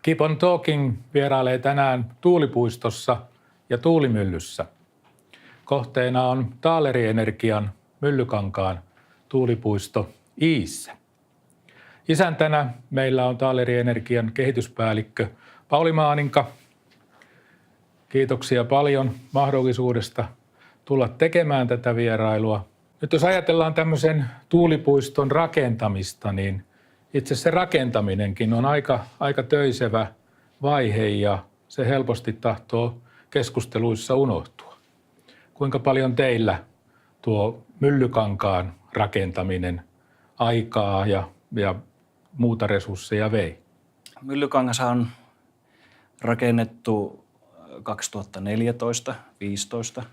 Keep on Talking vierailee tänään tuulipuistossa ja tuulimyllyssä. Kohteena on Taaleri Energian Myllykankaan tuulipuisto Iissä. Isäntänä meillä on Taaleri Energian kehityspäällikkö Pauli Maaninka. Kiitoksia paljon mahdollisuudesta tulla tekemään tätä vierailua. Nyt jos ajatellaan tämmöisen tuulipuiston rakentamista, niin itse se rakentaminenkin on aika töisevä vaihe ja se helposti tahtoo keskusteluissa unohtua. Kuinka paljon teillä tuo Myllykankaan rakentaminen aikaa ja muuta resursseja vei? Myllykangas on rakennettu 2014-2015.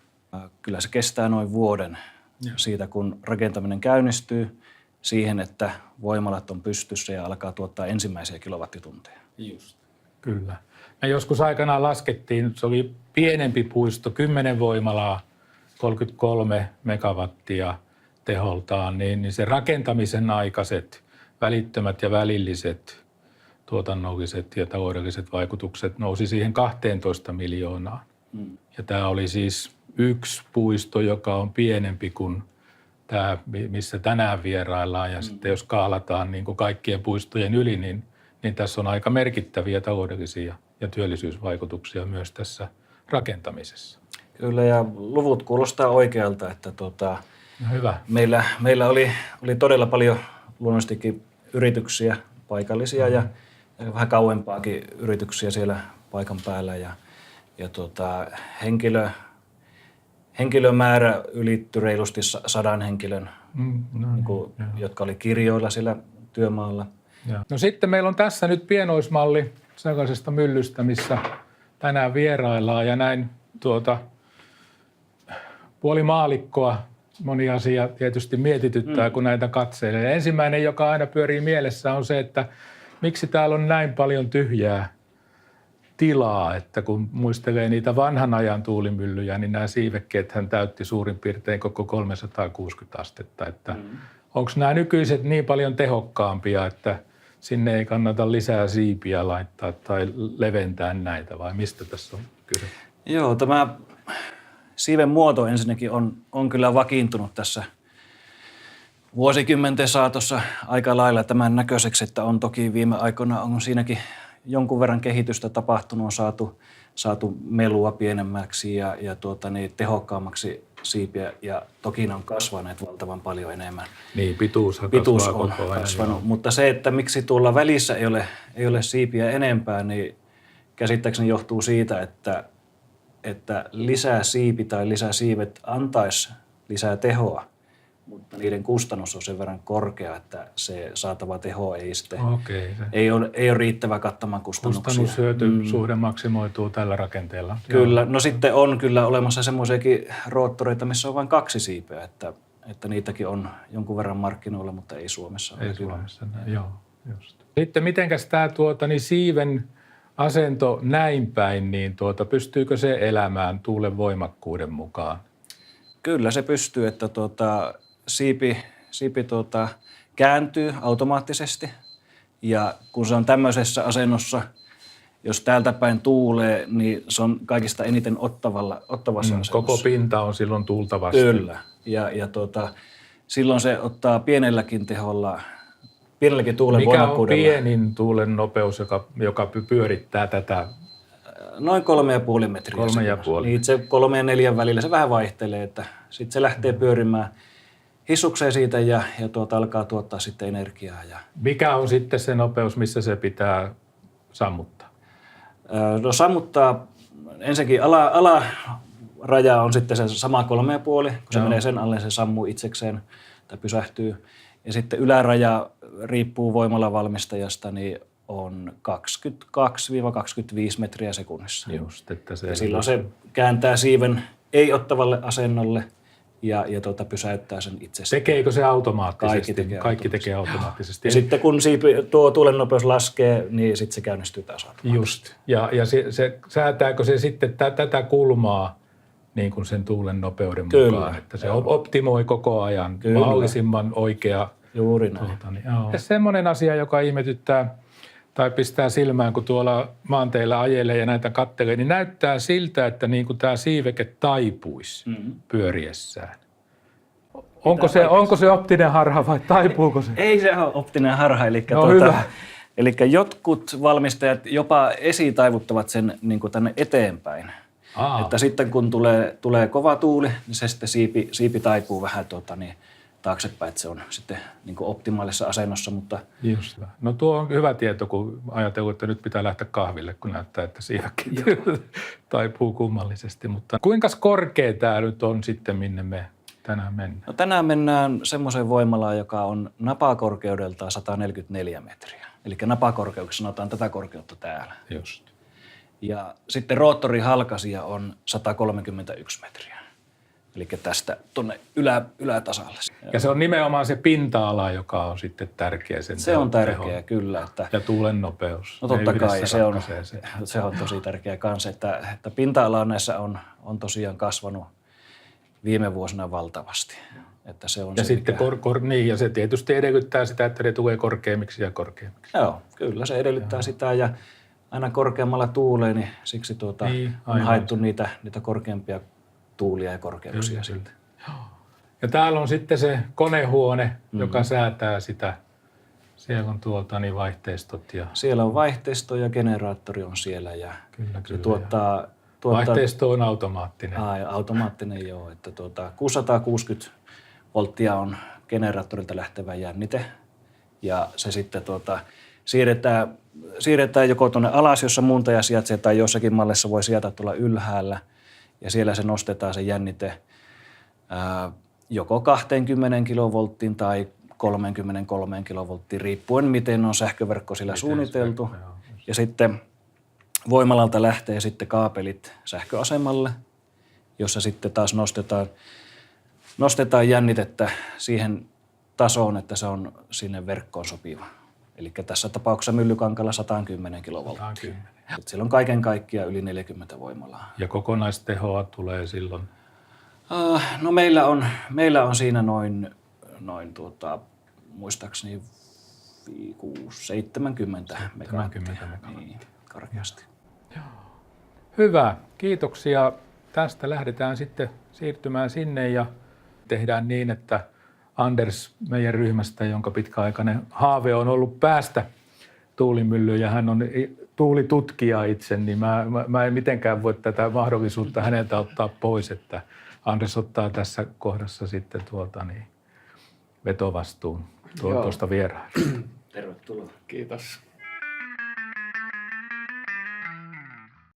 Kyllä se kestää noin vuoden siitä, kun rakentaminen käynnistyy siihen, että voimalat on pystyssä ja alkaa tuottaa ensimmäisiä kilowattitunteja. Just. Kyllä. Me joskus aikanaan laskettiin, se oli pienempi puisto, 10 voimalaa, 33 megawattia teholtaan, niin se rakentamisen aikaiset välittömät ja välilliset tuotannolliset ja taloudelliset vaikutukset nousi siihen 12 miljoonaan. Ja tämä oli siis yksi puisto, joka on pienempi kuin tämä, missä tänään vieraillaan. Ja sitten jos kaalataan niin kuin kaikkien puistojen yli, niin tässä on aika merkittäviä taloudellisia ja työllisyysvaikutuksia myös tässä rakentamisessa. Kyllä, ja luvut kuulostaa oikealta, että hyvä. Meillä oli todella paljon luonnollisestikin yrityksiä, paikallisia ja vähän kauempaakin yrityksiä siellä paikan päällä. Ja henkilömäärä ylittyi reilusti 100 henkilön, jotka oli kirjoilla siellä työmaalla. No sitten meillä on tässä nyt pienoismalli sellaisesta myllystä, missä tänään vieraillaan ja näin puolimaalikkoa moni asia tietysti mietityttää, kun näitä katseilee. Ja ensimmäinen, joka aina pyörii mielessä, on se, että miksi täällä on näin paljon tyhjää tilaa, että kun muistelee niitä vanhan ajan tuulimyllyjä, niin nämä siivekkeethän täytti suurin piirtein koko 360 astetta. Että onko nämä nykyiset niin paljon tehokkaampia, että sinne ei kannata lisää siipiä laittaa tai leventää näitä, vai mistä tässä on kyse? Joo, tämä siiven muoto ensinnäkin on kyllä vakiintunut tässä vuosikymmenten saatossa aika lailla tämän näköiseksi, että on toki viime aikoina on siinäkin jonkun verran kehitystä tapahtunut, on saatu melua pienemmäksi ja tehokkaammaksi siipiä ja toki ne on kasvaneet valtavan paljon enemmän. Niin, pituus on kasvanut, mutta se, että miksi tuolla välissä ei ole siipiä enempää, niin käsittääkseni johtuu siitä, että lisää siipi tai lisää siivet antaisi lisää tehoa, mutta niiden kustannus on sen verran korkea, että se saatava teho ei sitten ei ole riittävä kattamaan kustannuksia. Kustannushyötysuhde maksimoituu tällä rakenteella. Kyllä. No sitten on kyllä olemassa semmoisiakin roottoreita, missä on vain 2 siipeä, että niitäkin on jonkun verran markkinoilla, mutta ei Suomessa. Ei Suomessa, joo. Just. Sitten mitenkäs tämä siiven asento näin päin, niin pystyykö se elämään tuulen voimakkuuden mukaan? Kyllä se pystyy, että siipi kääntyy automaattisesti ja kun se on tämmöisessä asennossa, jos täältä päin tuulee, niin se on kaikista eniten ottavassa asennossa. Koko pinta on silloin tuulta vastaan. Kyllä ja silloin se ottaa pienelläkin tuulen voimakkuudella. Mikä on pienin tuulen nopeus, joka pyörittää tätä? Noin 3,5 metriä. 3,5. Niin se 3 ja 4 välillä se vähän vaihtelee, että sitten se lähtee pyörimään hissukseen siitä ja alkaa tuottaa sitten energiaa. Mikä on sitten se nopeus, missä se pitää sammuttaa? No sammuttaa ensinnäkin alaraja on sitten se sama 3,5, kun se menee sen alle, se sammuu itsekseen tai pysähtyy. Ja sitten yläraja riippuu voimalavalmistajasta, niin on 22-25 metriä sekunnissa. Just, että ja silloin se kääntää siiven ei-ottavalle asennolle ja pysäyttää sen itsessään. Tekeekö se automaattisesti? Kaikki tekee automaattisesti. Ja sitten kun tuo tuulen nopeus laskee, niin sitten se käynnistyy taas automaattisesti. Just. Ja se säätääkö se sitten tätä kulmaa niin kuin sen tuulen nopeuden mukaan? Että se optimoi koko ajan mahdollisimman oikea. Juuri näin. Ja semmoinen asia, joka ihmetyttää tai pistää silmään, kun tuolla maanteilla ajelee ja näitä kattelee, niin näyttää siltä, että niin kuin tämä siiveke taipuisi pyöriessään. Onko se optinen harha vai taipuuko se? Ei se ole optinen harha. Hyvä. Eli jotkut valmistajat jopa esitaivuttavat sen niin kuin tänne eteenpäin. Että sitten kun tulee kova tuuli, niin se sitten siipi taipuu vähän taaksepäin, että se on sitten niin kuin optimaalisessa asennossa. Mutta just. No tuo on hyvä tieto, kun ajatellaan, että nyt pitää lähteä kahville, kun näyttää, että siivekki taipuu kummallisesti. Mutta kuinka korkea tämä nyt on sitten, minne me tänään mennään? No tänään mennään semmoiseen voimalaan, joka on napakorkeudeltaan 144 metriä. Eli napakorkeuksessa sanotaan tätä korkeutta täällä. Just. Ja sitten roottorihalkaisija on 131 metriä. Eli tästä tuonne ylätasalle. Ja se on nimenomaan se pinta-ala, joka on sitten tärkeä. Se on tärkeä, kyllä. Ja tuulen nopeus. No totta kai, se on tosi tärkeä kanssa, että pinta-ala näissä on tosiaan kasvanut viime vuosina valtavasti. Että se on ja se, sitten ja se tietysti edellyttää sitä, että ne tulee korkeammiksi ja korkeammiksi. Joo, kyllä se edellyttää sitä ja aina korkeammalla tuulee, niin siksi on haettu niitä korkeampia tuulia ja korkeuksia sitten. Ja täällä on sitten se konehuone, joka säätää sitä. Siellä on vaihteistot. Siellä on vaihteisto ja generaattori on siellä ja se tuottaa vaihteisto on automaattinen. Automaattinen joo, että 660 volttia on generaattorilta lähtevä jännite ja se sitten siirretään joko tuonne alas, jossa muuntaja sijaitsee tai jossakin mallissa voi sijata tuolla ylhäällä ja siellä se nostetaan se jännite joko 20 kilovolttiin tai 33 kilovolttiin riippuen miten on sähköverkko sillä suunniteltu. Ja sitten voimalalta lähtee sitten kaapelit sähköasemalle, jossa sitten taas nostetaan jännitettä siihen tasoon, että se on sinne verkkoon sopiva. Eli tässä tapauksessa Myllykankalla 110 kilovolttia. Siellä on kaiken kaikkiaan yli 40 voimalaa. Ja kokonaistehoa tulee silloin? No meillä on siinä noin muistaakseni 70 megawattia. Niin, karkeasti. Hyvä, kiitoksia. Tästä lähdetään sitten siirtymään sinne ja tehdään niin, että Anders meidän ryhmästä, jonka pitkäaikainen haave on ollut päästä tuulimyllyyn ja hän on tuulitutkija itse, niin mä en mitenkään voi tätä mahdollisuutta häneltä ottaa pois, että Anders ottaa tässä kohdassa sitten vetovastuun tuosta vierailusta. Tervetuloa. Kiitos.